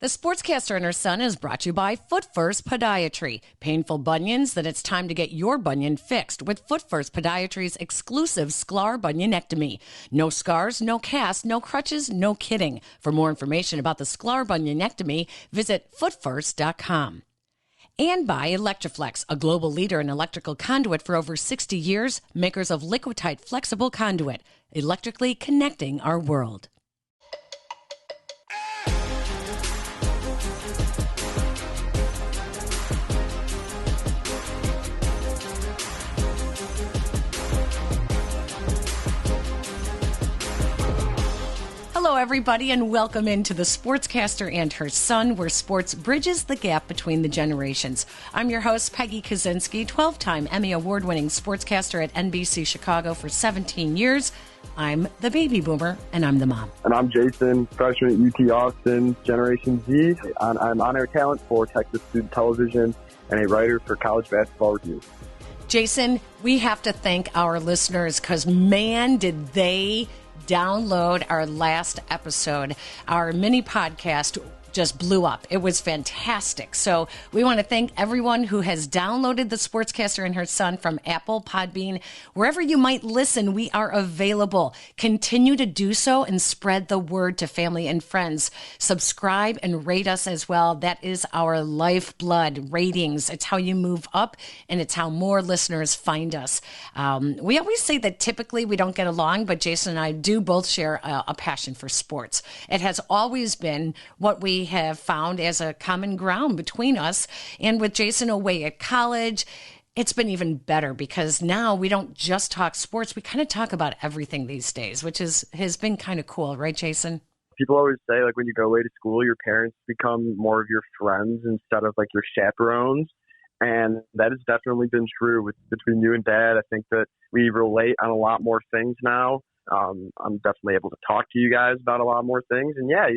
The Sportscaster and her son is brought to you by Foot First Podiatry. Painful bunions? Then it's time to get your bunion fixed with Foot First Podiatry's exclusive Sklar bunionectomy. No scars, no cast, no crutches, no kidding. For more information about the Sklar bunionectomy, visit footfirst.com. And by Electroflex, a global leader in electrical conduit for over 60 years, makers of Liquidite flexible conduit, electrically connecting our world. Hello, everybody, and welcome into the Sportscaster and her son, where sports bridges the gap between the generations. I'm your host, Peggy Kaczynski, 12-time Emmy Award-winning sportscaster at NBC Chicago for 17 years. I'm the baby boomer, and I'm the mom. And I'm Jason, freshman at UT Austin, Generation Z. I'm on-air talent for Texas Student Television and a writer for College Basketball Review. Jason, we have to thank our listeners because, man, did they download our last episode. Our mini podcast just blew up. It was fantastic. So we want to thank everyone who has downloaded the Sportscaster and her son from Apple, Podbean, wherever you might listen. We are available. Continue to do so and spread the word to family and friends. Subscribe and rate us as well. That is our lifeblood, ratings. It's how you move up, and it's how more listeners find us. We always say that typically we don't get along, but Jason and I do both share a passion for sports. It has always been what we have found as a common ground between us. And with Jason away at college, it's been even better because now we don't just talk sports. We kind of talk about everything these days, which has been kind of cool. Right, Jason? People always say, like, when you go away to school, your parents become more of your friends instead of, like, your chaperones. And that has definitely been true between you and Dad. I think that we relate on a lot more things now. I'm definitely able to talk to you guys about a lot more things. And, yeah,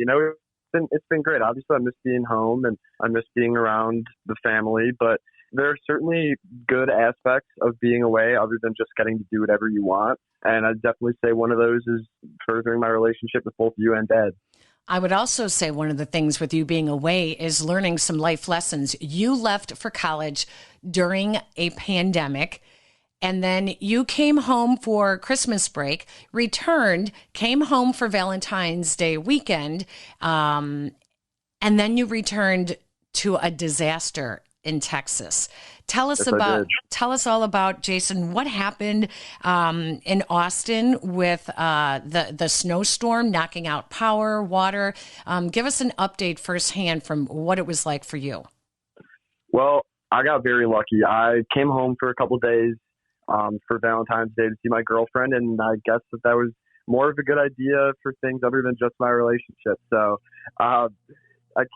it's been great. Obviously, I miss being home and I miss being around the family, but there are certainly good aspects of being away other than just getting to do whatever you want. And I'd definitely say one of those is furthering my relationship with both you and Dad. I would also say one of the things with you being away is learning some life lessons. You left for college during a pandemic. And then you came home for Christmas break, returned, came home for Valentine's Day weekend, and then you returned to a disaster in Texas. Tell us all about, Jason, what happened in Austin with the snowstorm knocking out power, water. Give us an update firsthand from what it was like for you. Well, I got very lucky. I came home for a couple of days for Valentine's Day to see my girlfriend, and I guess that was more of a good idea for things other than just my relationship. So I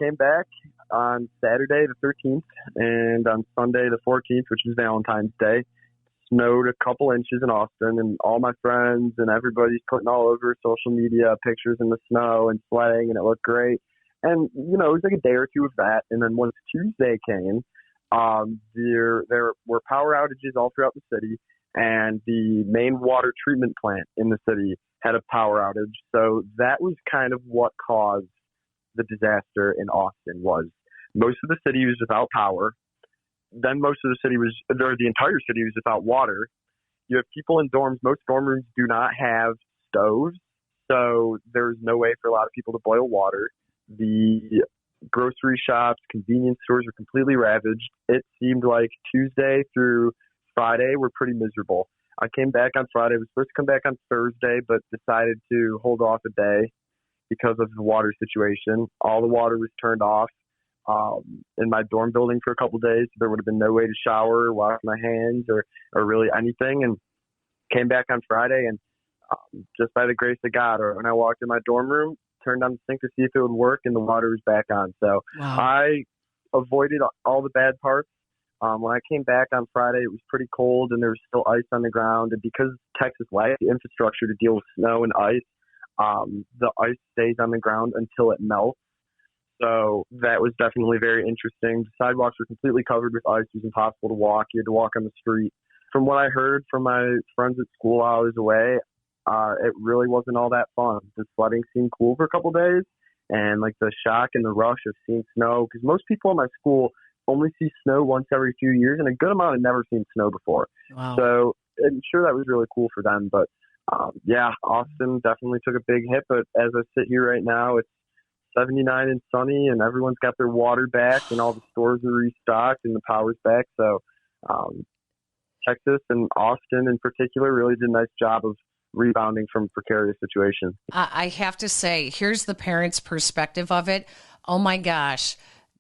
came back on Saturday the 13th, and on Sunday the 14th, which is Valentine's Day, snowed a couple inches in Austin, and all my friends and everybody's putting all over social media pictures in the snow and sledding, and it looked great. And, it was like a day or two of that, and then once Tuesday came, there were power outages all throughout the city, and the main water treatment plant in the city had a power outage. So that was kind of what caused the disaster in Austin. Was most of the city was without power. Then the entire city was without water. You have people in dorms. Most dorm rooms do not have stoves, so there's no way for a lot of people to boil water. The grocery shops, convenience stores were completely ravaged. It seemed like Tuesday through Friday were pretty miserable. I came back on Friday. I was supposed to come back on Thursday, but decided to hold off a day because of the water situation. All the water was turned off in my dorm building for a couple of days. There would have been no way to shower or wash my hands or really anything. And came back on Friday, and just by the grace of God, or when I walked in my dorm room, turned on the sink to see if it would work, and the water was back on. So wow. I avoided all the bad parts. When I came back on Friday, it was pretty cold, and there was still ice on the ground. And because Texas lacked the infrastructure to deal with snow and ice, the ice stays on the ground until it melts. So that was definitely very interesting. The sidewalks were completely covered with ice. It was impossible to walk. You had to walk on the street. From what I heard from my friends at school while I was away, it really wasn't all that fun. The sledding seemed cool for a couple of days, and like the shock and the rush of seeing snow, because most people in my school only see snow once every few years, and a good amount had never seen snow before. Wow. So I'm sure that was really cool for them. But yeah, Austin definitely took a big hit. But as I sit here right now, it's 79 and sunny, and everyone's got their water back, and all the stores are restocked, and the power's back. So Texas and Austin in particular really did a nice job of rebounding from precarious situation. I have to say, here's the parents' perspective of it. Oh my gosh,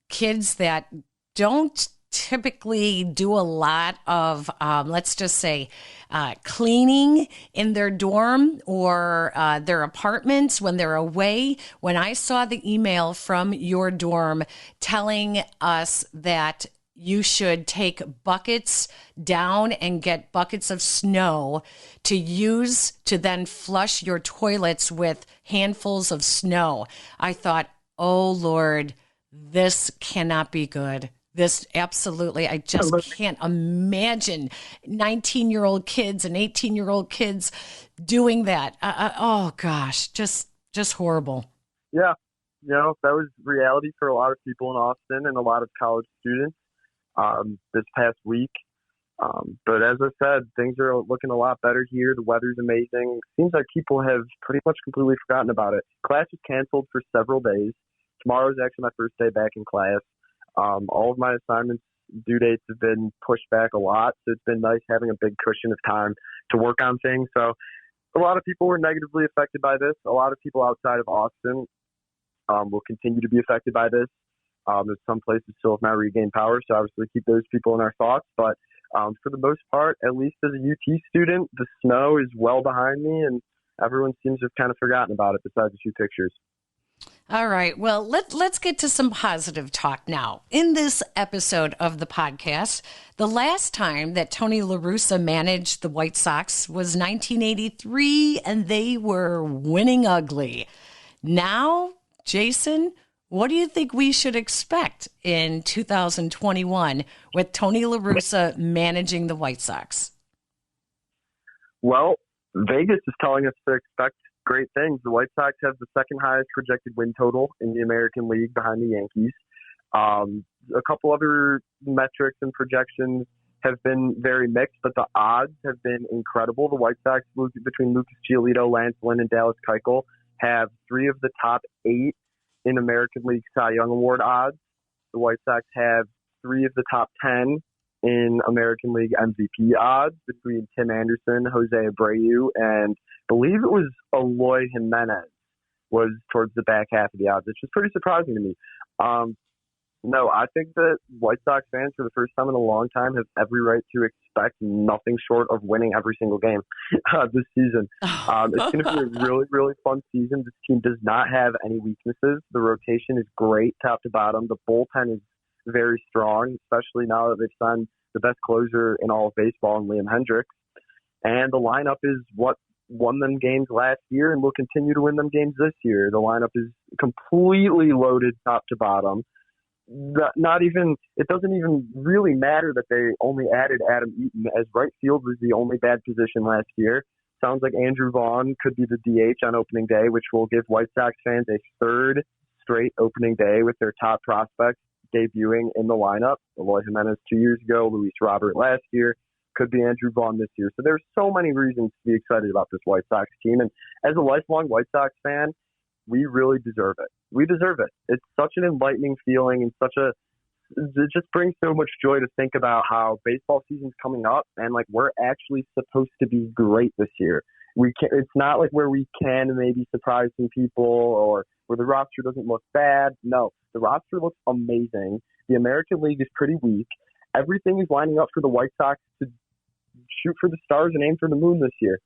kids that don't typically do a lot of, let's just say, cleaning in their dorm or their apartments when they're away. When I saw the email from your dorm telling us that you should take buckets down and get buckets of snow to use to then flush your toilets with handfuls of snow, I thought, oh Lord, this cannot be good. This absolutely, I just can't imagine 19-year-old kids and 18-year-old kids doing that. Oh gosh, just horrible. Yeah, that was reality for a lot of people in Austin and a lot of college students this past week. But as I said, things are looking a lot better here. The weather's amazing. Seems like people have pretty much completely forgotten about it. Class is canceled for several days. Tomorrow is actually my first day back in class. All of my assignments due dates have been pushed back a lot, so it's been nice having a big cushion of time to work on things. So a lot of people were negatively affected by this. A lot of people outside of Austin will continue to be affected by this. There's some places still have not regained power, so obviously keep those people in our thoughts. But for the most part, at least as a UT student, the snow is well behind me, and everyone seems to have kind of forgotten about it besides a few pictures. All right. Well, let's get to some positive talk now. In this episode of the podcast, the last time that Tony La Russa managed the White Sox was 1983, and they were winning ugly. Now, Jason, what do you think we should expect in 2021 with Tony La Russa managing the White Sox? Well, Vegas is telling us to expect great things. The White Sox have the second highest projected win total in the American League behind the Yankees. A couple other metrics and projections have been very mixed, but the odds have been incredible. The White Sox, between Lucas Giolito, Lance Lynn, and Dallas Keuchel, have 3 of the top 8 in American League Cy Young Award odds. The White Sox have 3 of the top 10 in American League MVP odds between Tim Anderson, Jose Abreu, and I believe it was Eloy Jimenez was towards the back half of the odds, which is pretty surprising to me. No, I think that White Sox fans, for the first time in a long time, have every right to expect nothing short of winning every single game this season. It's going to be a really, really fun season. This team does not have any weaknesses. The rotation is great, top to bottom. The bullpen is very strong, especially now that they've signed the best closer in all of baseball in Liam Hendricks. And the lineup is what won them games last year and will continue to win them games this year. The lineup is completely loaded top to bottom. It doesn't even really matter that they only added Adam Eaton, as right field was the only bad position last year. Sounds like Andrew Vaughn could be the DH on opening day, which will give White Sox fans a third straight opening day with their top prospects debuting in the lineup. Eloy Jimenez 2 years ago, Luis Robert last year, could be Andrew Vaughn this year. So there's so many reasons to be excited about this White Sox team. And as a lifelong White Sox fan, we really deserve it. We deserve it. It's such an enlightening feeling and it just brings so much joy to think about how baseball season's coming up and like we're actually supposed to be great this year. It's not like where we can maybe surprise some people or where the roster doesn't look bad. No, the roster looks amazing. The American League is pretty weak. Everything is lining up for the White Sox to shoot for the stars and aim for the moon this year.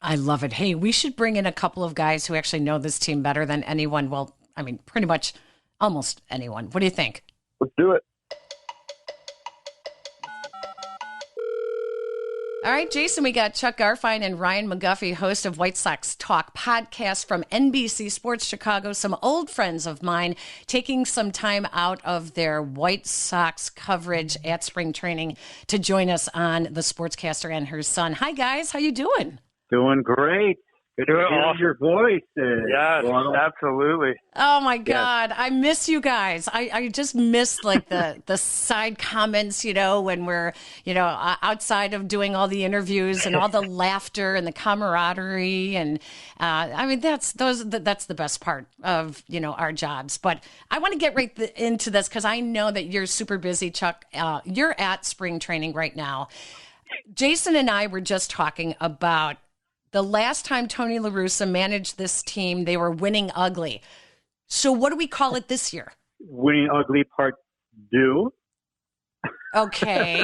I love it. Hey, we should bring in a couple of guys who actually know this team better than anyone. Well, I mean, pretty much almost anyone. What do you think? Let's do it. All right, Jason, we got Chuck Garfien and Ryan McGuffey, host of White Sox Talk podcast from NBC Sports Chicago, some old friends of mine taking some time out of their White Sox coverage at spring training to join us on the Sportscaster and her son. Hi, guys. How you doing? Doing great. Good to hear your voice. Yes, absolutely. Oh my God, I miss you guys. I just miss like the side comments, when we're, outside of doing all the interviews and all the laughter and the camaraderie. And I mean, that's the best part of, our jobs. But I want to get right into this because I know that you're super busy, Chuck. You're at spring training right now. Jason and I were just talking about the last time Tony La Russa managed this team, they were winning ugly. So what do we call it this year? Winning ugly part 2. Okay.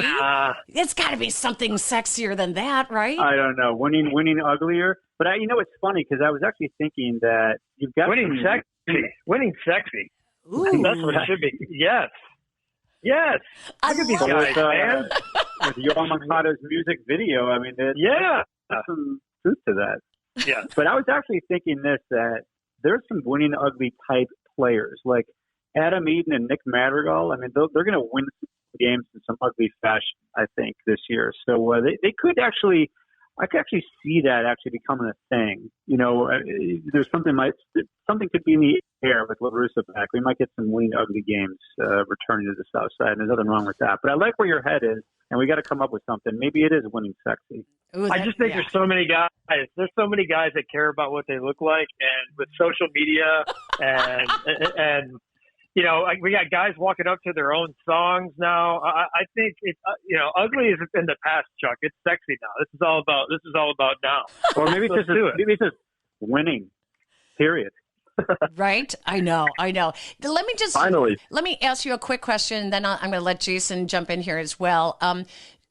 It's got to be something sexier than that, right? I don't know. Winning uglier. But it's funny because I was actually thinking that you've got winning sexy. Winning sexy. Ooh. That's what it should be. Yes. Look at these guys, man. With Yoel Moncada's music video, I mean, there's some truth to that. Yeah. But I was actually thinking that there's some winning ugly type players like Adam Eaton and Nick Madrigal. I mean, they're going to win games in some ugly fashion, I think, this year. So they could actually, I could actually see that actually becoming a thing. There's something could be in the air with La Russa back. We might get some winning ugly games returning to the South Side, and there's nothing wrong with that. But I like where your head is, and we got to come up with something. Maybe it is winning sexy. Ooh, I just think there's so many guys. There's so many guys that care about what they look like, and with social media, and we got guys walking up to their own songs now. I think it's ugly is in the past, Chuck. It's sexy now. This is all about now. Or maybe it's just winning. Period. Right? I know. Let me ask you a quick question, then I'm going to let Jason jump in here as well.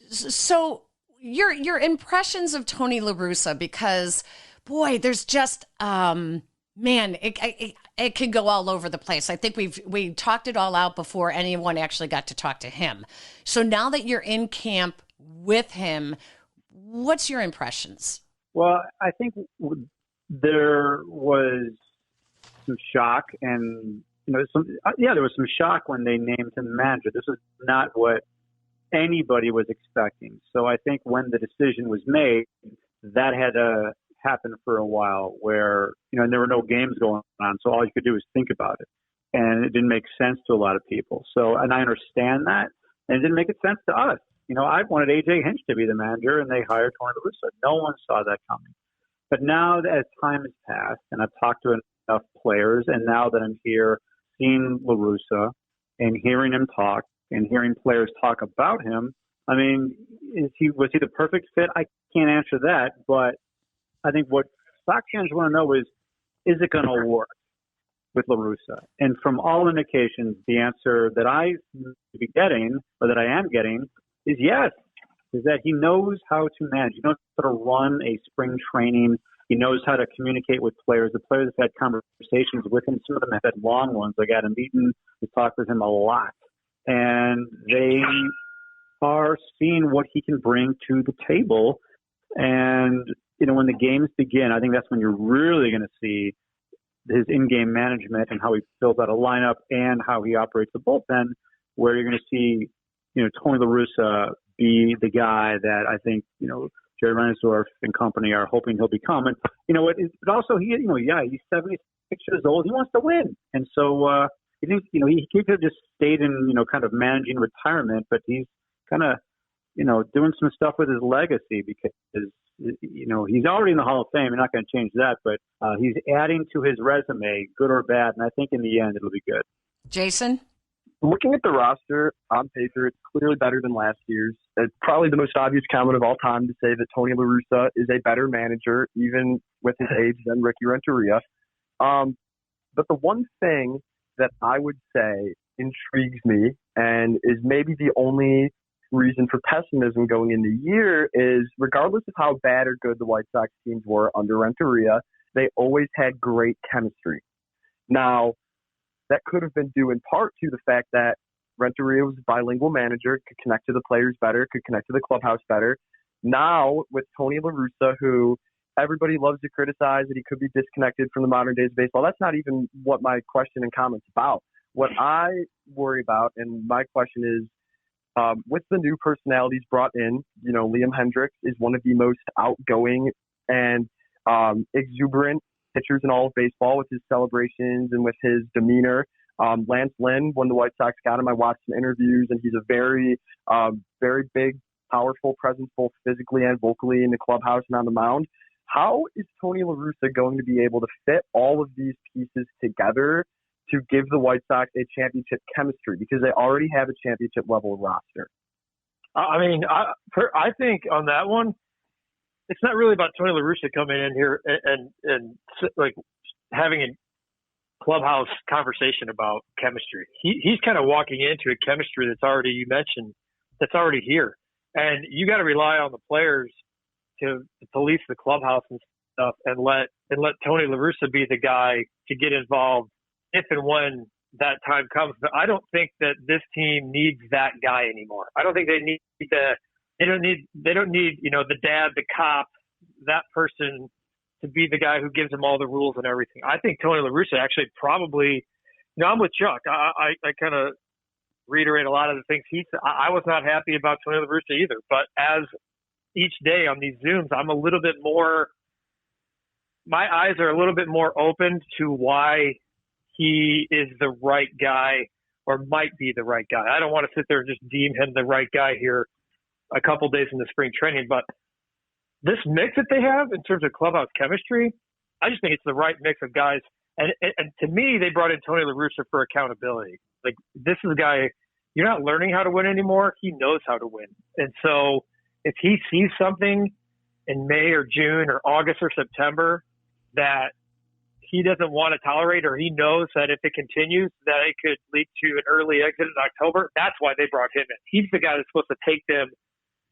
So your impressions of Tony La Russa, because boy, there's just it could go all over the place. I think we talked it all out before anyone actually got to talk to him. So now that you're in camp with him, what's your impressions? Well, I think there was some shock, and there was some shock when they named him manager. This is not what anybody was expecting. So I think when the decision was made, that had to happen for a while, where and there were no games going on, so all you could do was think about it, and it didn't make sense to a lot of people. So, and I understand that, and it didn't make sense to us. I wanted AJ Hinch to be the manager, and they hired Tony La Russa. No one saw that coming. But now, as time has passed, and I've talked to enough players, and now that I'm here seeing La Russa and hearing him talk and hearing players talk about him, I mean, was he the perfect fit? I can't answer that, but I think what Sox fans want to know is it going to work with La Russa? And from all indications, the answer that I be getting, or that I am getting, is yes. Is that he knows how to manage. He knows how to run a spring training. He knows how to communicate with players. The players have had conversations with him. Some of them have had long ones. Like Adam Eaton has talked with him a lot. And they are seeing what he can bring to the table. And, when the games begin, I think that's when you're really going to see his in-game management and how he fills out a lineup and how he operates the bullpen, where you're going to see, Tony La Russa be the guy that I think, Jerry Reinsdorf and company are hoping he'll become. And, but also he's 76 years old. He wants to win. And so, he thinks, he could have just stayed in, kind of managing retirement, but he's kind of, doing some stuff with his legacy because, he's already in the Hall of Fame. You're not going to change that, but he's adding to his resume, good or bad. And I think in the end, it'll be good. Jason? Looking at the roster on paper, it's clearly better than last year's. It's probably the most obvious comment of all time to say that Tony La Russa is a better manager, even with his age, than Ricky Renteria. But the one thing that I would say intrigues me, and is maybe the only reason for pessimism going into the year, is regardless of how bad or good the White Sox teams were under Renteria, they always had great chemistry. Now, that could have been due in part to the fact that Renteria was a bilingual manager, could connect to the players better, could connect to the clubhouse better. Now, with Tony La Russa, who everybody loves to criticize that he could be disconnected from the modern days of baseball, that's not even what my question and comment's about. What I worry about, and my question is, with the new personalities brought in, Liam Hendricks is one of the most outgoing and exuberant pitchers in all of baseball with his celebrations and with his demeanor. Lance Lynn, when the White Sox got him, I watched some interviews, and he's a very, very big, powerful presence, both physically and vocally in the clubhouse and on the mound. How is Tony La Russa going to be able to fit all of these pieces together to give the White Sox a championship chemistry? Because they already have a championship level roster. I mean, I think on that one, it's not really about Tony La Russa coming in here and like having a clubhouse conversation about chemistry. He's kind of walking into a chemistry that's already, you mentioned, that's already here. And you got to rely on the players to police the clubhouse and stuff, and let Tony La Russa be the guy to get involved if and when that time comes. But I don't think that this team needs that guy anymore. I don't think they need they don't need the dad, the cop, that person to be the guy who gives them all the rules and everything. I think Tony La Russa actually probably, I'm with Chuck. I kind of reiterate a lot of the things he said. I was not happy about Tony La Russa either, but as each day on these Zooms, I'm a little bit more, my eyes are a little bit more open to why he is the right guy or might be the right guy. I don't want to sit there and just deem him the right guy here a couple days in the spring training, but this mix that they have in terms of clubhouse chemistry, I just think it's the right mix of guys. And to me, they brought in Tony La Russa for accountability. Like, this is a guy, you're not learning how to win anymore. He knows how to win. And so if he sees something in May or June or August or September that he doesn't want to tolerate, or he knows that if it continues that it could lead to an early exit in October, that's why they brought him in. He's the guy that's supposed to take them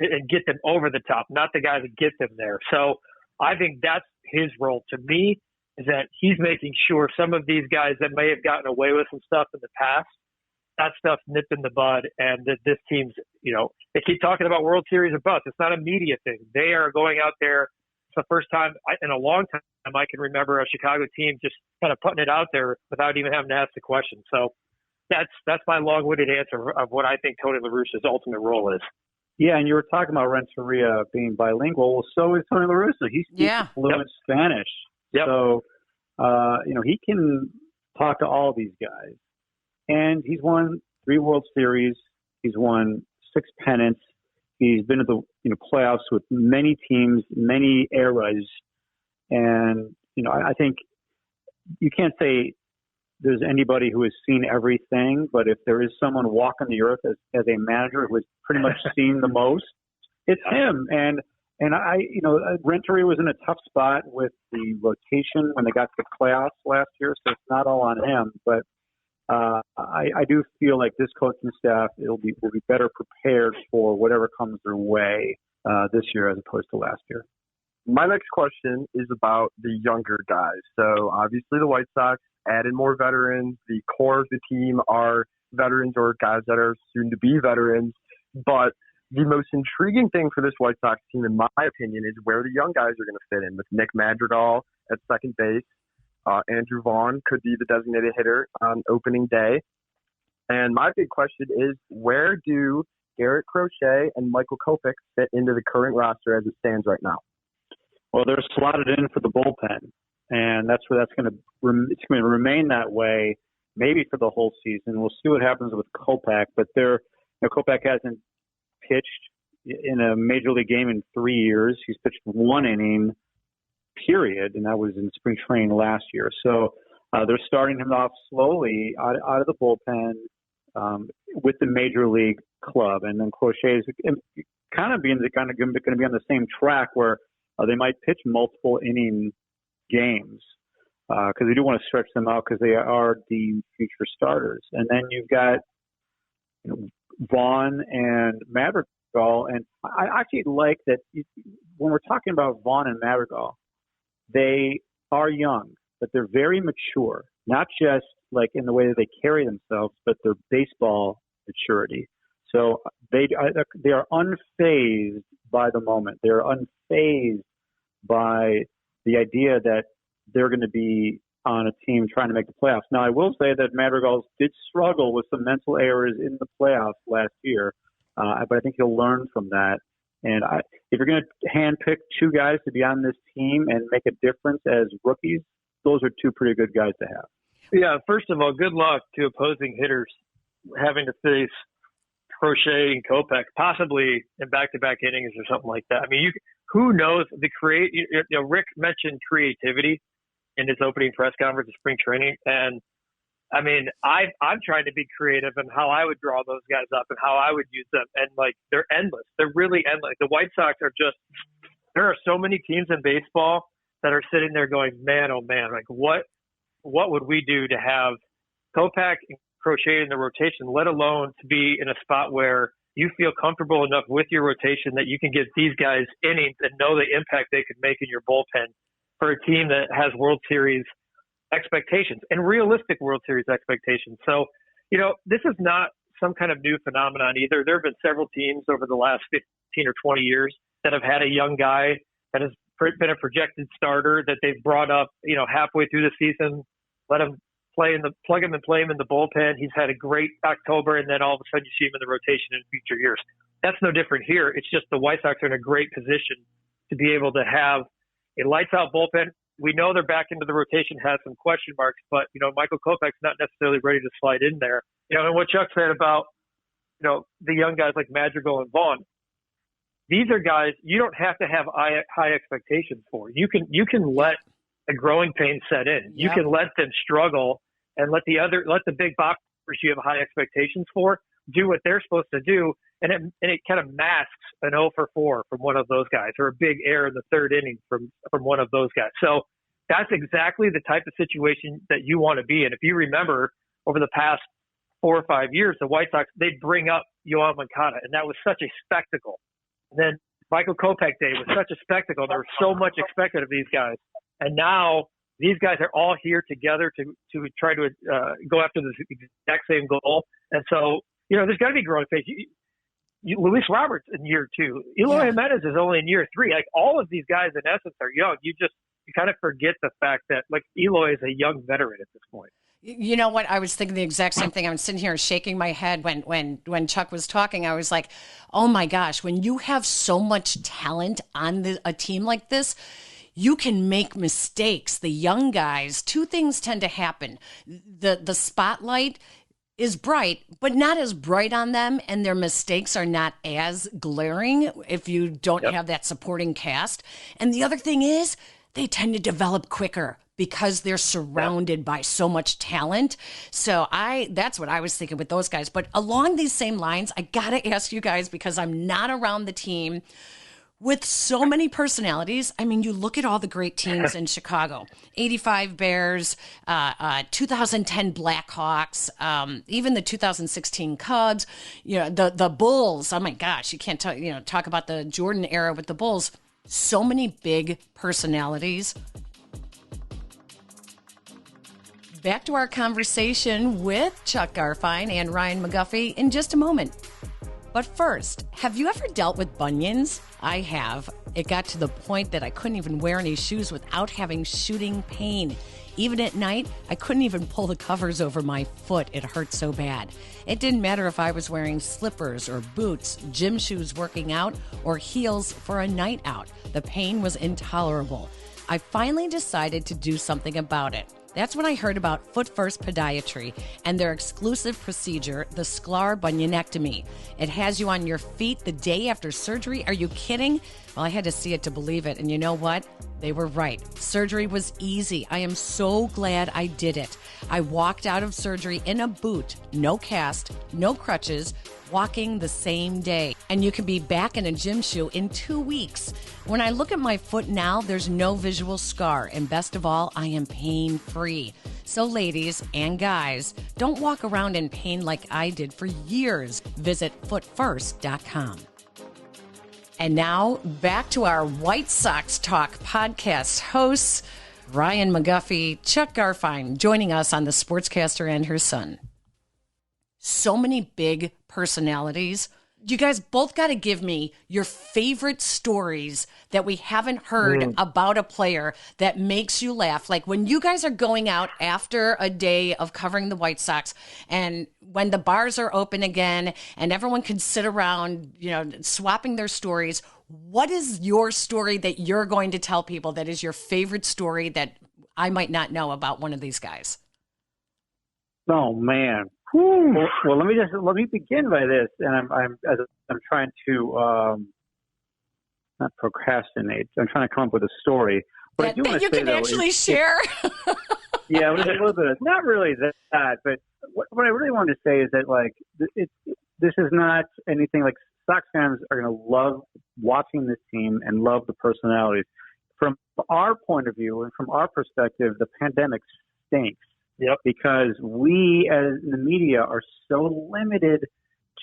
and get them over the top, not the guy that gets them there. So I think that's his role to me, is that he's making sure some of these guys that may have gotten away with some stuff in the past, that stuff's nipped in the bud, and that this team's, they keep talking about World Series of Bust. It's not a media thing. They are going out there. It's the first time in a long time I can remember a Chicago team just kind of putting it out there without even having to ask the question. So that's my long-winded answer of what I think Tony La Russa's ultimate role is. Yeah, and you were talking about Renteria being bilingual. Well, so is Tony La Russa. He speaks fluent Spanish. Yep. So, he can talk to all these guys. And he's won 3 World Series. He's won 6 pennants. He's been to the playoffs with many teams, many eras. And, I think you can't say there's anybody who has seen everything, but if there is someone walking the earth as a manager who has pretty much seen the most, it's him. And Renteria was in a tough spot with the rotation when they got to the playoffs last year, so it's not all on him. But I do feel like this coaching staff will be better prepared for whatever comes their way this year as opposed to last year. My next question is about the younger guys. So obviously the White Sox added more veterans. The core of the team are veterans or guys that are soon to be veterans. But the most intriguing thing for this White Sox team, in my opinion, is where the young guys are going to fit in, with Nick Madrigal at second base. Andrew Vaughn could be the designated hitter on opening day. And my big question is, where do Garrett Crochet and Michael Kopech fit into the current roster as it stands right now? Well, they're slotted in for the bullpen, and that's where it's going to remain that way maybe for the whole season. We'll see what happens with Kopech, but Kopech hasn't pitched in a major league game in 3 years. He's pitched 1 inning, period, and that was in spring training last year. So they're starting him off slowly out of the bullpen with the major league club, and then Crochet is kind of going to be on the same track where they might pitch multiple inning games because they do want to stretch them out because they are the future starters. And then you've got Vaughn and Madrigal, and I actually like that when we're talking about Vaughn and Madrigal, they are young, but they're very mature, not just like in the way that they carry themselves, but their baseball maturity. So they are unfazed by the moment. They're unfazed by the idea that they're going to be on a team trying to make the playoffs. Now, I will say that Madrigal did struggle with some mental errors in the playoffs last year, but I think he'll learn from that. And if you're going to handpick two guys to be on this team and make a difference as rookies, those are two pretty good guys to have. Yeah, first of all, good luck to opposing hitters having to face Crochet and Kopech, possibly in back-to-back innings or something like that. I mean, who knows? Rick mentioned creativity in his opening press conference of spring training, and I mean, I'm trying to be creative in how I would draw those guys up and how I would use them, and like they're endless. They're really endless. The White Sox are just. There are so many teams in baseball that are sitting there going, man, oh man, like what would we do to have Kopech and Crochet in the rotation, let alone to be in a spot where you feel comfortable enough with your rotation that you can give these guys innings and know the impact they could make in your bullpen for a team that has World Series expectations and realistic World Series expectations. So, this is not some kind of new phenomenon either. There have been several teams over the last 15 or 20 years that have had a young guy that has been a projected starter that they've brought up, halfway through the season, let him plug him and play him in the bullpen. He's had a great October, and then all of a sudden you see him in the rotation in future years. That's no different here. It's just the White Sox are in a great position to be able to have a lights-out bullpen. We know their back into the rotation has some question marks, but, Michael Kopech's not necessarily ready to slide in there. And what Chuck said about, the young guys like Madrigal and Vaughn, these are guys you don't have to have high expectations for. You can let a growing pain set in. You can let them struggle and let the big boxers you have high expectations for do what they're supposed to do, and it kind of masks an 0 for 4 from one of those guys, or a big error in the third inning from one of those guys. So that's exactly the type of situation that you want to be in. If you remember, over the past 4 or 5 years, the White Sox, they'd bring up Yoan Moncada, and that was such a spectacle. And then Michael Kopech Day was such a spectacle. There was so much expected of these guys. And now these guys are all here together to try to go after this exact same goal. And so, there's got to be growing pains. Luis Roberts in year 2. Eloy Jimenez is only in year 3. Like, all of these guys, in essence, are young. You kind of forget the fact that, like, Eloy is a young veteran at this point. You know what? I was thinking the exact same thing. I was sitting here shaking my head when Chuck was talking. I was like, oh my gosh, when you have so much talent on a team like this, you can make mistakes. The young guys, two things tend to happen. The spotlight is bright, but not as bright on them, and their mistakes are not as glaring if you don't have that supporting cast. And the other thing is, they tend to develop quicker because they're surrounded by so much talent. So that's what I was thinking with those guys. But along these same lines, I got to ask you guys, because I'm not around the team, with so many personalities. I mean, you look at all the great teams in Chicago, 85 Bears, 2010 Blackhawks, even the 2016 Cubs, the Bulls. Oh my gosh, you can't talk about the Jordan era with the Bulls. So many big personalities. Back to our conversation with Chuck Garfien and Ryan McGuffey in just a moment. But first, have you ever dealt with bunions? I have. It got to the point that I couldn't even wear any shoes without having shooting pain. Even at night, I couldn't even pull the covers over my foot. It hurt so bad. It didn't matter if I was wearing slippers or boots, gym shoes working out, or heels for a night out. The pain was intolerable. I finally decided to do something about it. That's when I heard about Foot First Podiatry and their exclusive procedure, the Sklar Bunionectomy. It has you on your feet the day after surgery. Are you kidding? Well, I had to see it to believe it. And you know what? They were right. Surgery was easy. I am so glad I did it. I walked out of surgery in a boot, no cast, no crutches, walking the same day. And you can be back in a gym shoe in 2 weeks. When I look at my foot now, there's no visual scar. And best of all, I am pain-free. So ladies and guys, don't walk around in pain like I did for years. Visit footfirst.com. And now back to our White Sox Talk podcast hosts, Ryan McGuffey, Chuck Garfien, joining us on the Sportscaster and her son. So many big personalities You guys both got to give me your favorite stories that we haven't heard about a player that makes you laugh. Like when you guys are going out after a day of covering the White Sox and when the bars are open again and everyone can sit around, swapping their stories. What is your story that you're going to tell people that is your favorite story that I might not know about one of these guys? Oh man. Well, let me begin by this, and I'm trying to not procrastinate. I'm trying to come up with a story. But that you can actually share. Yeah, it was a little bit. Not really that, but what I really wanted to say is that this is not anything like Sox fans are going to love watching this team and love the personalities. From our point of view and from our perspective, the pandemic stinks. Yep. Because we, as the media, are so limited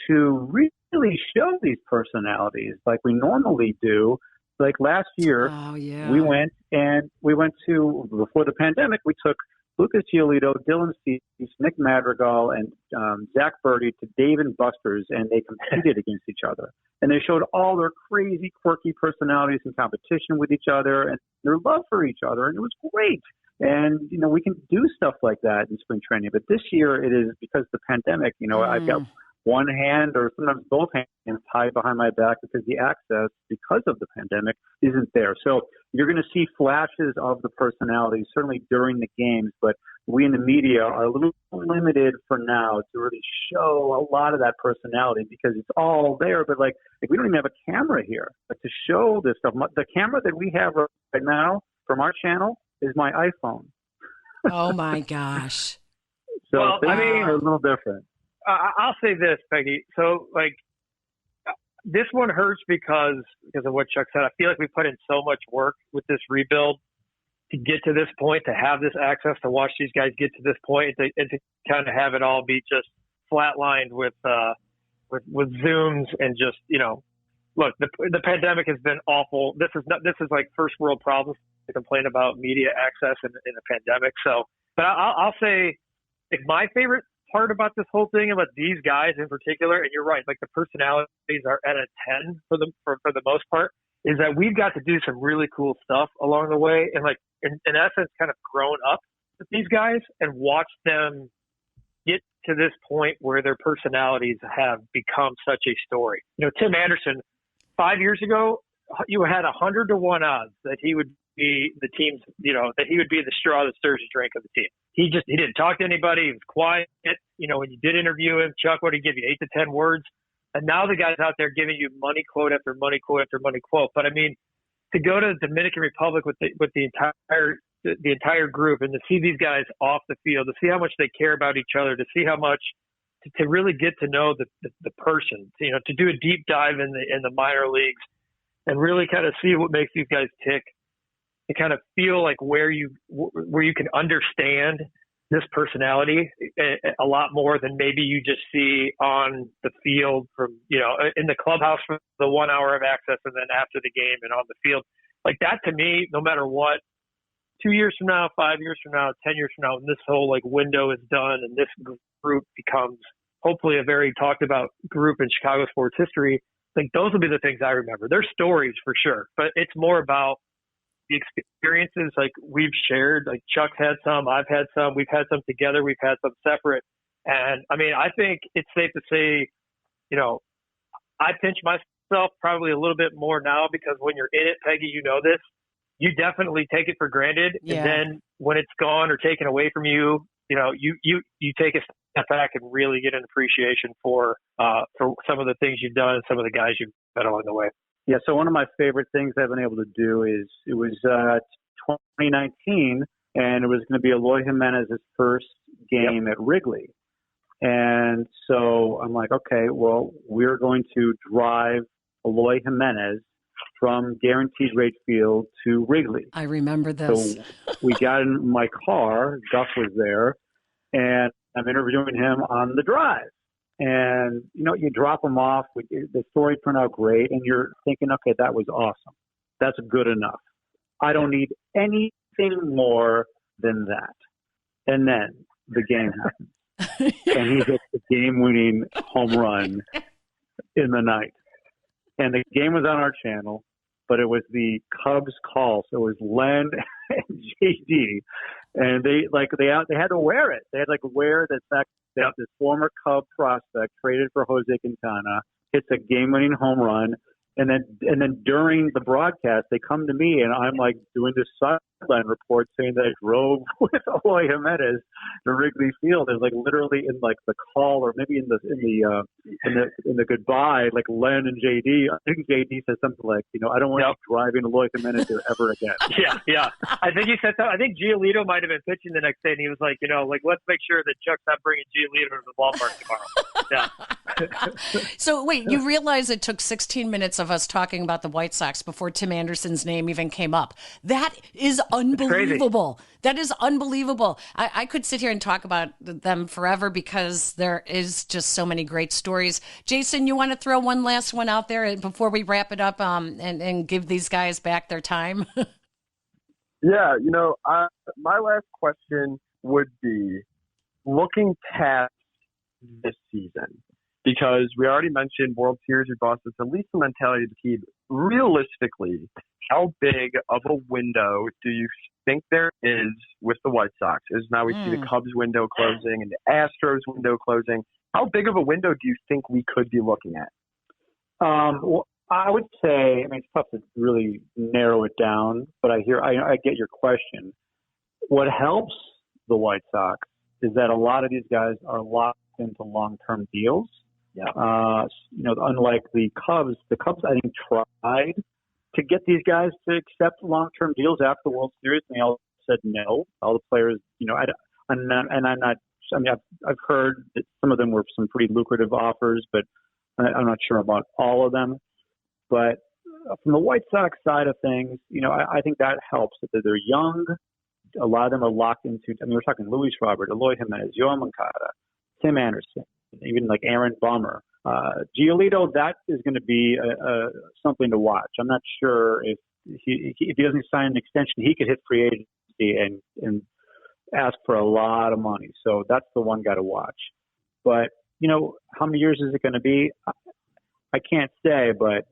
to really show these personalities like we normally do. Like last year, we went to, before the pandemic, we took Lucas Giolito, Dylan Cease, Nick Madrigal, and Zach Birdie to Dave & Buster's, and they competed against each other. And they showed all their crazy, quirky personalities in competition with each other and their love for each other, and it was great. And, we can do stuff like that in spring training. But this year it is because of the pandemic, I've got one hand or sometimes both hands tied behind my back because the access, because of the pandemic, isn't there. So you're going to see flashes of the personalities, certainly during the games. But we in the media are a little limited for now to really show a lot of that personality because it's all there. But like we don't even have a camera here. But to show this stuff, the camera that we have right now from our channel is my iPhone. Oh my gosh. So they're a little different. I'll say this, Peggy. So this one hurts because of what Chuck said. I feel like we put in so much work with this rebuild to get to this point, to have this access to watch these guys get to this point, and to kind of have it all be just flatlined with Zooms and just, look, the pandemic has been awful. This is like first world problems to complain about media access in the pandemic. So, but I'll say, like, my favorite part about this whole thing, about these guys in particular, and you're right, like the personalities are at a 10 for the most part, is that we've got to do some really cool stuff along the way, and like in essence, kind of grown up with these guys and watch them get to this point where their personalities have become such a story. Tim Anderson, 5 years ago, you had 100 to 1 odds that he would be the team's, that he would be the straw that stirs the drink of the team. He didn't talk to anybody. He was quiet. When you did interview him, Chuck, what did he give you? 8 to 10 words. And now the guy's out there giving you money quote after money quote after money quote. But I mean, to go to the Dominican Republic with the entire group and to see these guys off the field, to see how much they care about each other, to see how much to really get to know the person, to do a deep dive in the minor leagues and really kind of see what makes these guys tick, to kind of feel like where you can understand this personality a lot more than maybe you just see on the field from, in the clubhouse for the 1 hour of access and then after the game and on the field. Like that, to me, no matter what, 2 years from now, 5 years from now, 10 years from now, when this whole window is done and this group becomes hopefully a very talked about group in Chicago sports history, like those will be the things I remember. They're stories for sure, but it's more about the experiences like we've shared. Like Chuck's had some, I've had some, we've had some together, we've had some separate. And I mean, I think it's safe to say, I pinch myself probably a little bit more now because when you're in it, Peggy, this, you definitely take it for granted. Yeah. And then when it's gone or taken away from you, you take a step back and really get an appreciation for some of the things you've done and some of the guys you've met along the way. Yeah, so one of my favorite things I've been able to do is it was 2019, and it was going to be Eloy Jimenez's first game at Wrigley. And so I'm like, okay, well, we're going to drive Eloy Jimenez from Guaranteed Rate Field to Wrigley. I remember this. So we got in my car, Duff was there, and I'm interviewing him on the drive. And, you drop them off. The story turned out great. And you're thinking, okay, that was awesome. That's good enough. I don't need anything more than that. And then the game happens. And he hits the game-winning home run. in the night. And the game was on our channel, but it was the Cubs call. So it was Len and JD. And they had to wear it. They had to wear the fact that this former Cub prospect traded for Jose Quintana, hits a game-winning home run, and then during the broadcast they come to me and I'm doing this sideline report saying that I drove with Eloy Jimenez to Wrigley Field. It's literally in the call, or maybe in the goodbye, Len and JD. I think JD says something I don't want you driving Eloy Jimenez here ever again. Yeah. I think he said that. I think Giolito might have been pitching the next day, and he was let's make sure that Chuck's not bringing Giolito to the ballpark tomorrow. Yeah. So wait, you realize it took 16 minutes of us talking about the White Sox before Tim Anderson's name even came up. That is unbelievable. That is unbelievable. I could sit here and talk about them forever because there is just so many great stories. Jason, you want to throw one last one out there before we wrap it up and give these guys back their time? Yeah, my last question would be looking past this season, because we already mentioned World Series or bust. It's at least the mentality of the team. Realistically, how big of a window do you think there is with the White Sox? As now we see the Cubs window closing and the Astros window closing. How big of a window do you think we could be looking at? Well, I would say, it's tough to really narrow it down, but I get your question. What helps the White Sox is that a lot of these guys are locked into long-term deals. Yeah. Unlike the Cubs I think tried to get these guys to accept long-term deals after the World Series, and they all said no. All the players, I've heard that some of them were some pretty lucrative offers, but I'm not sure about all of them. But from the White Sox side of things, I think that helps that they're young. A lot of them are locked into. We're talking Luis Robert, Eloy Jimenez, Yoan Moncada, Tim Anderson, even Aaron Bummer. Giolito, that is going to be something to watch. I'm not sure if he doesn't sign an extension, he could hit free agency and ask for a lot of money. So that's the one guy to watch. But, how many years is it going to be? I can't say, but,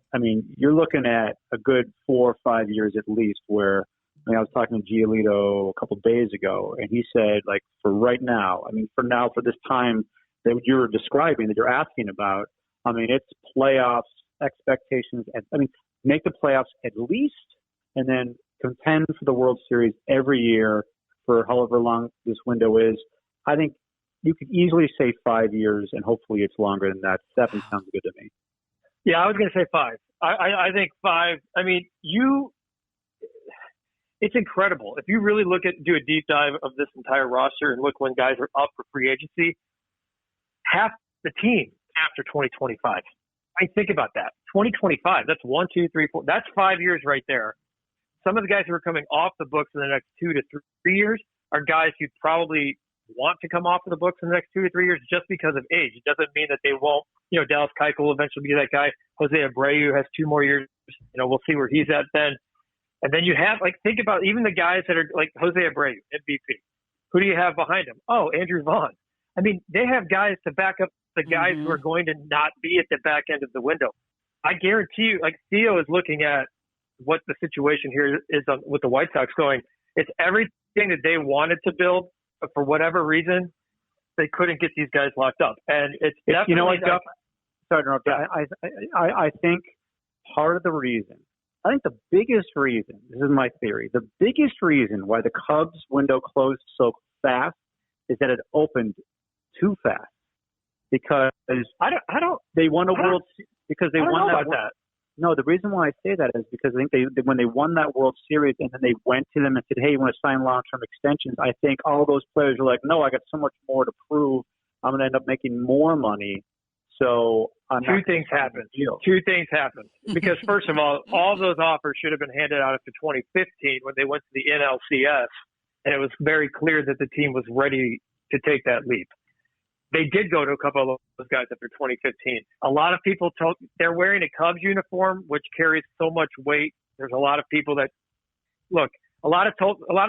you're looking at a good 4 or 5 years at least where, I was talking to Giolito a couple of days ago, and he said, for right now, for this time that you're describing, that you're asking about, it's playoffs, expectations, and make the playoffs at least, and then contend for the World Series every year for however long this window is. I think you could easily say 5 years, and hopefully it's longer than that. 7 sounds good to me. Yeah, I was going to say 5. I think 5. It's incredible. If you really do a deep dive of this entire roster and look when guys are up for free agency, half the team after 2025. Think about that. 2025, that's 1, 2, 3, 4. That's 5 years right there. Some of the guys who are coming off the books in the next 2 to 3 years are guys who probably want to come off of the books in the next 2 to 3 years just because of age. It doesn't mean that they won't. Dallas Keuchel will eventually be that guy. Jose Abreu has 2 more years. We'll see where he's at then. And then you have, think about even the guys that are like Jose Abreu, MVP. Who do you have behind him? Oh, Andrew Vaughn. They have guys to back up the guys who are going to not be at the back end of the window. I guarantee you, Theo is looking at what the situation here is with the White Sox going. It's everything that they wanted to build, but for whatever reason, they couldn't get these guys locked up. And it's definitely sorry to interrupt. I think part of the reason, I think the biggest reason, this is my theory, the biggest reason why the Cubs window closed so fast is that it opened too fast. Because they won a World Series because they won that. No, the reason why I say that is because I think when they won that World Series and then they went to them and said, "Hey, you want to sign long-term extensions?" I think all those players were like, "No, I got so much more to prove. I'm going to end up making more money." So Two things happened. Because first of all those offers should have been handed out after 2015 when they went to the NLCS, and it was very clear that the team was ready to take that leap. They did go to a couple of those guys after 2015. A lot of people they're wearing a Cubs uniform, which carries so much weight. There's a lot of people that look. A lot of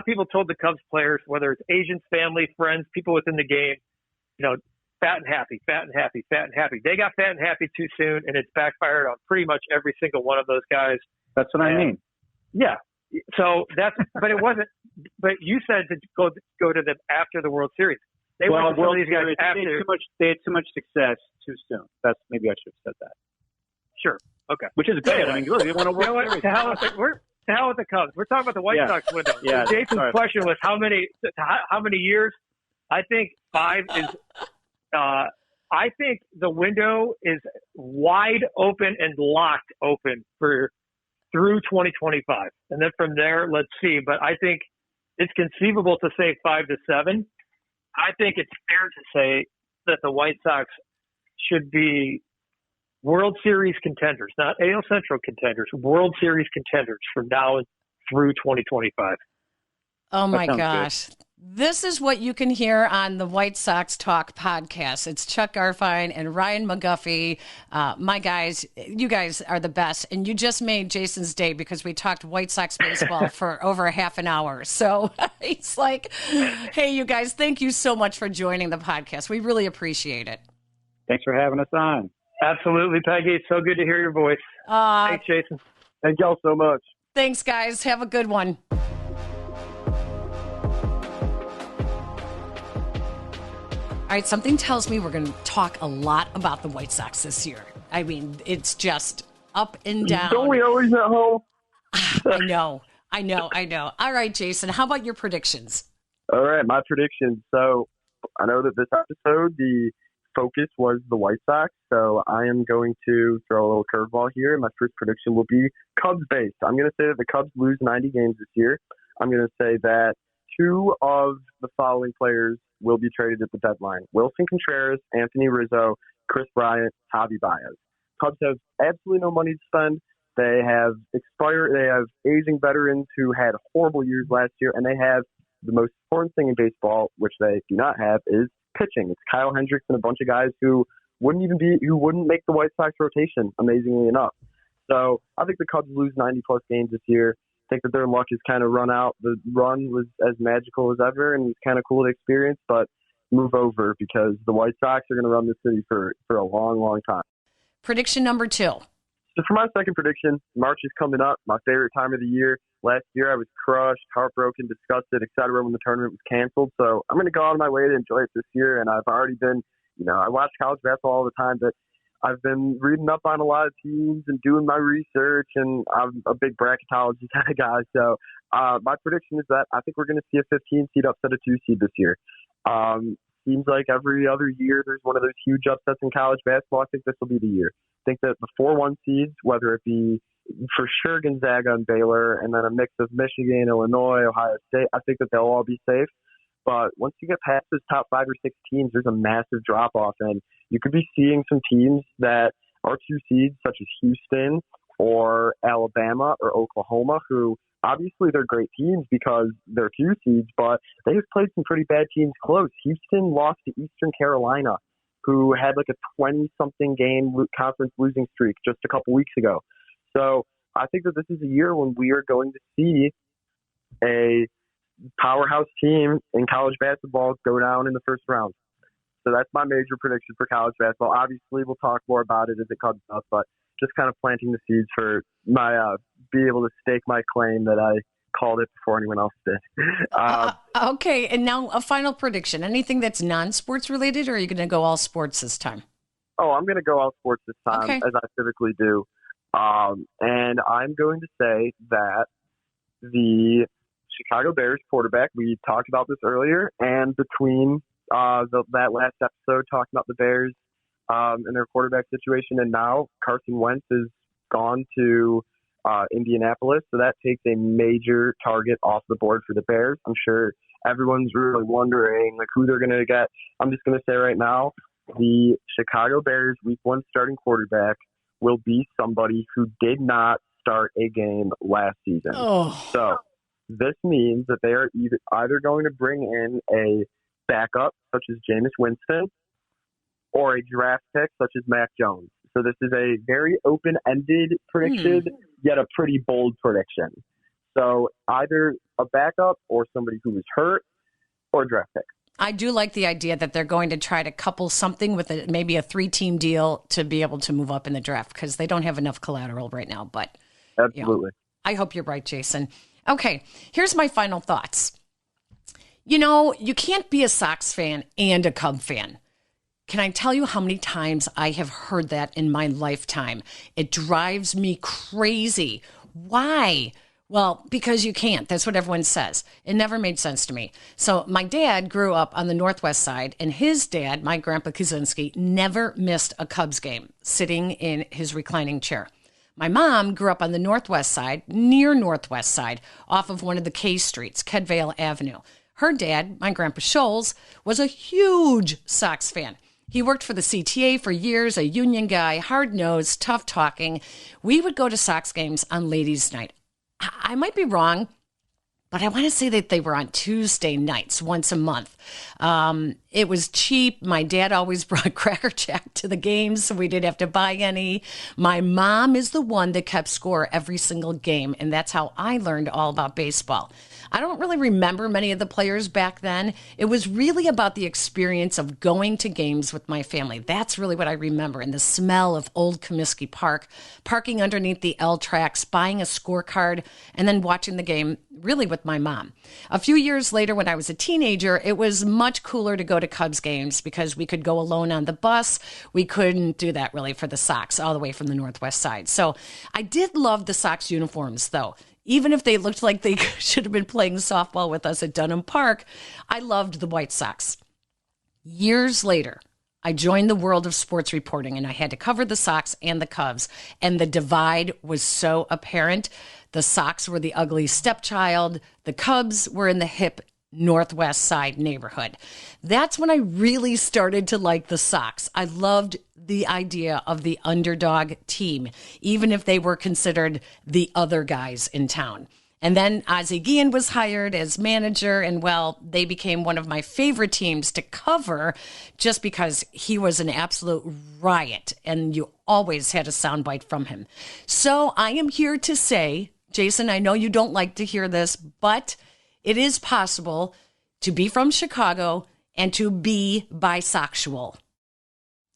people told the Cubs players, whether it's agents, family, friends, people within the game, fat and happy, fat and happy, fat and happy. They got fat and happy too soon, and it's backfired on pretty much every single one of those guys. That's what I mean. Yeah. So but it wasn't. But you said to go to them after the World Series. They went to some of these guys after. They had too much success too soon. Maybe I should have said that. Sure. Okay. Which is good. I mean, look, they want to work. To hell with the Cubs. We're talking about the White Sox window. Yeah. Jason's question was how many years? I think 5 is. I think the window is wide open and locked open through 2025, and then from there, let's see. But I think it's conceivable to say 5 to 7. I think it's fair to say that the White Sox should be World Series contenders, not AL Central contenders, World Series contenders from now through 2025. Oh, my gosh. Good. This is what you can hear on the White Sox Talk podcast. It's Chuck Garfien and Ryan McGuffey. My guys, you guys are the best. And you just made Jason's day because we talked White Sox baseball for over a half an hour. So it's like, hey, you guys, thank you so much for joining the podcast. We really appreciate it. Thanks for having us on. Absolutely, Peggy. It's so good to hear your voice. Thanks, Jason. Thank y'all so much. Thanks, guys. Have a good one. All right, something tells me we're going to talk a lot about the White Sox this year. I mean, it's just up and down. Don't we always at home? I know. All right, Jason, how about your predictions? All right, my predictions. So I know that this episode, the focus was the White Sox, so I am going to throw a little curveball here. My first prediction will be Cubs-based. I'm going to say that the Cubs lose 90 games this year. I'm going to say that 2 of the following players will be traded at the deadline: Wilson Contreras, Anthony Rizzo, Chris Bryant, Javi Baez. Cubs have absolutely no money to spend. They have aging veterans who had horrible years last year, and they have the most important thing in baseball, which they do not have, is pitching. It's Kyle Hendricks and a bunch of guys who wouldn't make the White Sox rotation, amazingly enough. So I think the Cubs lose 90-plus games this year. I think that their luck has kind of run out. The run was as magical as ever, and it was kind of cool to experience, but move over because the White Sox are going to run the city for a long, long time. Prediction number 2. So for my second prediction, March is coming up, my favorite time of the year. Last year I was crushed, heartbroken, disgusted, etc. when the tournament was canceled. So I'm going to go out of my way to enjoy it this year, and I've already been, I watch college basketball all the time, but I've been reading up on a lot of teams and doing my research, and I'm a big bracketology kind of guy. So my prediction is that I think we're going to see a 15 seed upset a 2 seed this year. Seems like every other year there's one of those huge upsets in college basketball. I think this will be the year. I think that the 4-1 seeds, whether it be for sure Gonzaga and Baylor, and then a mix of Michigan, Illinois, Ohio State, I think that they'll all be safe. But once you get past those top 5 or 6 teams, there's a massive drop-off, and you could be seeing some teams that are 2 seeds, such as Houston or Alabama or Oklahoma, who obviously they're great teams because they're 2 seeds, but they have played some pretty bad teams close. Houston lost to Eastern Carolina, who had like a 20-something game conference losing streak just a couple weeks ago. So I think that this is a year when we are going to see a powerhouse team in college basketball go down in the first round. So that's my major prediction for college basketball. Obviously, we'll talk more about it as it comes up, but just kind of planting the seeds for my be able to stake my claim that I called it before anyone else did. Okay, and now a final prediction. Anything that's non-sports related, or are you going to go all sports this time? Oh, I'm going to go all sports this time, okay, as I typically do. And I'm going to say that the Chicago Bears quarterback, we talked about this earlier, and between that last episode talking about the Bears and their quarterback situation, and now Carson Wentz is gone to Indianapolis, so that takes a major target off the board for the Bears. I'm sure everyone's really wondering who they're going to get. I'm just going to say right now, the Chicago Bears Week 1 starting quarterback will be somebody who did not start a game last season. Oh. So this means that they are either going to bring in a backup, such as Jameis Winston, or a draft pick, such as Mac Jones. So this is a very open-ended prediction, yet a pretty bold prediction. So either a backup or somebody who was hurt or a draft pick. I do like the idea that they're going to try to couple something with maybe a 3-team deal to be able to move up in the draft because they don't have enough collateral right now. But absolutely. I hope you're right, Jason. Okay, here's my final thoughts. You can't be a Sox fan and a Cub fan. Can I tell you how many times I have heard that in my lifetime? It drives me crazy. Why? Well, because you can't. That's what everyone says. It never made sense to me. So my dad grew up on the Northwest side, and his dad, my grandpa Kaczynski, never missed a Cubs game sitting in his reclining chair. My mom grew up on the Northwest side, near Northwest side, off of one of the K streets, Kedvale Avenue. Her dad, my grandpa Scholes, was a huge Sox fan. He worked for the CTA for years, a union guy, hard-nosed, tough-talking. We would go to Sox games on ladies' night. I might be wrong, but I want to say that they were on Tuesday nights once a month. It was cheap. My dad always brought Cracker Jack to the games, so we didn't have to buy any. My mom is the one that kept score every single game, and that's how I learned all about baseball. I don't really remember many of the players back then. It was really about the experience of going to games with my family. That's really what I remember. And the smell of old Comiskey Park, parking underneath the L tracks, buying a scorecard, and then watching the game really with my mom. A few years later, when I was a teenager, it was much cooler to go to Cubs games because we could go alone on the bus. We couldn't do that really for the Sox all the way from the Northwest side. So I did love the Sox uniforms, though. Even if they looked like they should have been playing softball with us at Dunham Park, I loved the White Sox. Years later, I joined the world of sports reporting, and I had to cover the Sox and the Cubs, and the divide was so apparent. The Sox were the ugly stepchild. The Cubs were in the hip Northwest side neighborhood. That's when I really started to like the Sox. I loved the idea of the underdog team, even if they were considered the other guys in town. And then Ozzie Guillen was hired as manager, and well, they became one of my favorite teams to cover just because he was an absolute riot, and you always had a soundbite from him. So I am here to say, Jason, I know you don't like to hear this, but it is possible to be from Chicago and to be bisexual.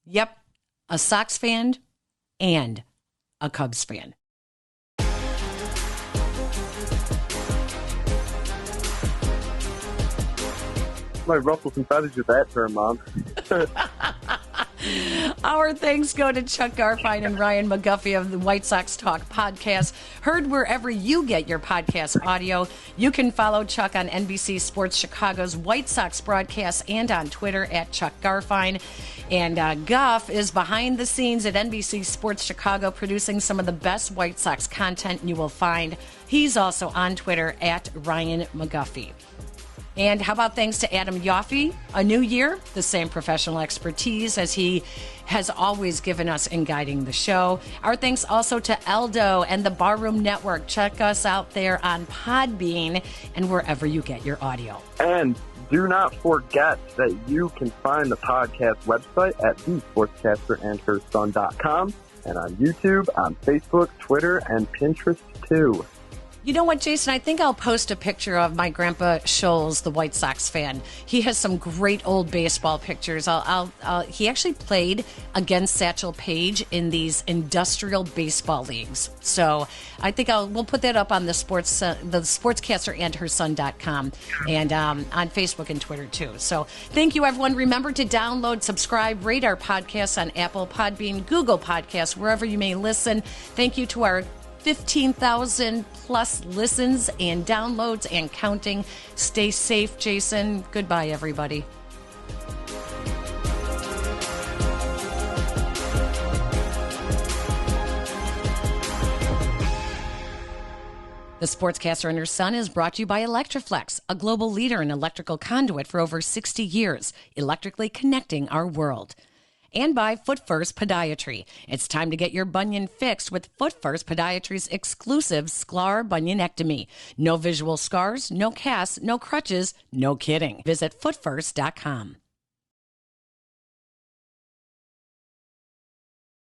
Yep, a Sox fan and a Cubs fan. Might ruffle some feathers with that term, Mom. Our thanks go to Chuck Garfien and Ryan McGuffey of the White Sox Talk podcast, heard wherever you get your podcast audio. You can follow Chuck on NBC Sports Chicago's White Sox broadcast and on Twitter at Chuck Garfien. And Guff is behind the scenes at NBC Sports Chicago, producing some of the best White Sox content you will find. He's also on Twitter at Ryan McGuffey. And how about thanks to Adam Yoffe, a new year, the same professional expertise as he has always given us in guiding the show. Our thanks also to Eldo and the Barroom Network. Check us out there on Podbean and wherever you get your audio. And do not forget that you can find the podcast website at thesportscasterandherson.com and on YouTube, on Facebook, Twitter, and Pinterest too. You know what, Jason? I think I'll post a picture of my grandpa Scholes, the White Sox fan. He has some great old baseball pictures. He actually played against Satchel Paige in these industrial baseball leagues. So I think we'll put that up on the Sportscaster&herson.com and on Facebook and Twitter too. So thank you, everyone. Remember to download, subscribe, rate our podcasts on Apple, Podbean, Google Podcasts, wherever you may listen. Thank you to our 15,000 plus listens and downloads and counting. Stay safe, Jason. Goodbye, everybody. The Sportscaster and Her Son is brought to you by Electroflex, a global leader in electrical conduit for over 60 years, electrically connecting our world. And by Foot First Podiatry. It's time to get your bunion fixed with Foot First Podiatry's exclusive Sklar bunionectomy. No visual scars, no casts, no crutches, no kidding. Visit footfirst.com.